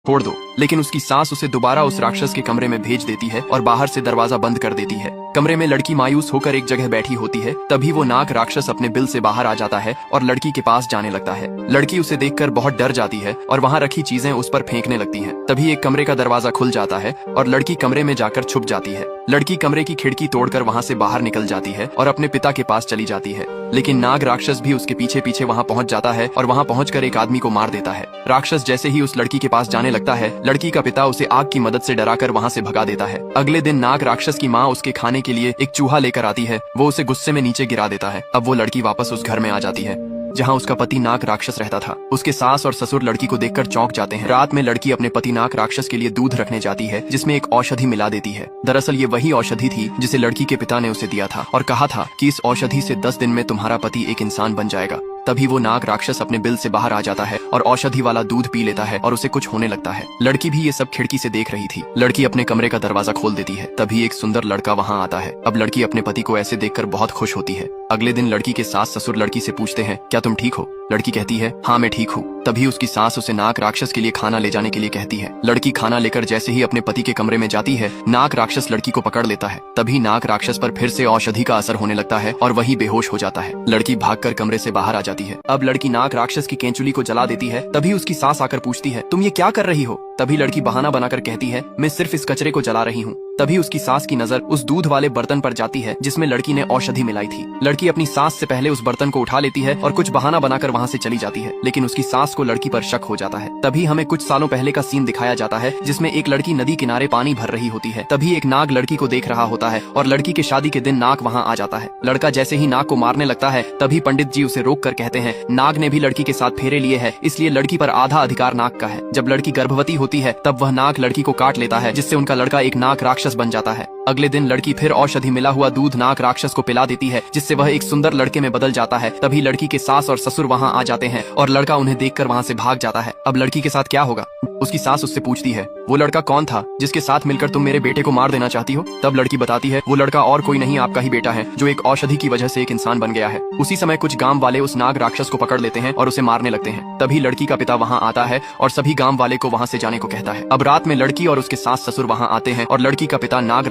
छोड़ दो। लेकिन उसकी सास उसे दोबारा उस राक्षस के कमरे में भेज देती है और बाहर से दरवाजा बंद कर देती है। कमरे में लड़की मायूस होकर एक जगह बैठी होती है। तभी वो नाग राक्षस अपने बिल से बाहर आ जाता है और लड़की के पास जाने लगता है। लड़की उसे देखकर बहुत डर जाती है और वहाँ रखी चीजें उस पर फेंकने लगती हैं। तभी एक कमरे का दरवाजा खुल जाता है और लड़की कमरे में जाकर छुप जाती है। लड़की कमरे की खिड़की तोड़कर वहाँ से बाहर निकल जाती है और अपने पिता के पास चली जाती है। लेकिन नाग राक्षस भी उसके पीछे पीछे वहाँ पहुँच जाता है और वहाँ पहुंचकर एक आदमी को मार देता है। राक्षस जैसे ही उस लड़की के पास जाने लगता है, लड़की का पिता उसे आग की मदद से डराकर वहाँ से भगा देता है। अगले दिन नाग राक्षस की माँ उसके खाने के लिए एक चूहा लेकर आती है। वो उसे गुस्से में नीचे गिरा देता है। अब वो लड़की वापस उस घर में आ जाती है जहाँ उसका पति नाग राक्षस रहता था। उसके सास और ससुर लड़की को देखकर चौंक जाते हैं। रात में लड़की अपने पति नाग राक्षस के लिए दूध रखने जाती है, जिसमें एक औषधि मिला देती है। दरअसल ये वही औषधि थी जिसे लड़की के पिता ने उसे दिया था और कहा था कि इस औषधि से 10 दिन में तुम्हारा पति एक इंसान बन जाएगा। तभी वो नाग राक्षस अपने बिल से बाहर आ जाता है और औषधि वाला दूध पी लेता है और उसे कुछ होने लगता है। लड़की भी ये सब खिड़की से देख रही थी। लड़की अपने कमरे का दरवाजा खोल देती है। तभी एक सुंदर लड़का वहाँ आता है। अब लड़की अपने पति को ऐसे देखकर बहुत खुश होती है। अगले दिन लड़की के सास ससुर लड़की से पूछते हैं, क्या तुम ठीक हो? लड़की कहती है, हाँ मैं ठीक हूँ। तभी उसकी सास उसे नाग राक्षस के लिए खाना ले जाने के लिए कहती है। लड़की खाना लेकर जैसे ही अपने पति के कमरे में जाती है, नाग राक्षस लड़की को पकड़ लेता है। तभी नाग राक्षस पर फिर से औषधि का असर होने लगता है और वही बेहोश हो जाता है। लड़की भागकर कमरे से बाहर आ जाती है। अब लड़की नाग राक्षस की केंचुली को जला देती है। तभी उसकी सास आकर पूछती है, तुम ये क्या कर रही हो? तभी लड़की बहाना बनाकर कहती है, मैं सिर्फ इस कचरे को जला रही हूँ। तभी उसकी सास की नजर उस दूध वाले बर्तन पर जाती है जिसमें लड़की ने औषधि मिलाई थी। लड़की अपनी सास से पहले उस बर्तन को उठा लेती है और कुछ बहाना बनाकर वहाँ से चली जाती है। लेकिन उसकी सास को लड़की पर शक हो जाता है। तभी हमें कुछ सालों पहले का सीन दिखाया जाता है जिसमें एक लड़की नदी किनारे पानी भर रही होती है। तभी एक नाग लड़की को देख रहा होता है और लड़की के शादी के दिन नाग वहाँ आ जाता है। लड़का जैसे ही नाग को मारने लगता है, तभी पंडित जी उसे रोक कर कहते हैं, नाग ने भी लड़की के साथ फेरे लिए है, इसलिए लड़की पर आधा अधिकार नाग का है। जब लड़की गर्भवती होती है तब वह नाग लड़की को काट लेता है, जिससे उनका लड़का एक नाग राक्षस बन जाता है। अगले दिन लड़की फिर औषधि मिला हुआ दूध नाग राक्षस को पिला देती है, जिससे वह एक सुंदर लड़के में बदल जाता है। तभी लड़की के सास और ससुर वहाँ आ जाते हैं और लड़का उन्हें देखकर वहाँ से भाग जाता है। अब लड़की के साथ क्या होगा? उसकी सास उससे पूछती है, वो लड़का कौन था जिसके साथ मिलकर तुम मेरे बेटे को मार देना चाहती हो? तब लड़की बताती है, वो लड़का और कोई नहीं आपका ही बेटा है, जो एक औषधि की वजह से एक इंसान बन गया है। उसी समय कुछ गांव वाले उस नाग राक्षस को पकड़ लेते हैं और उसे मारने लगते हैं। तभी लड़की का पिता वहाँ आता है और सभी गांव वाले को वहाँ से जाने को कहता है। अब रात में लड़की और उसके सास ससुर वहाँ आते हैं और लड़की का पिता नाग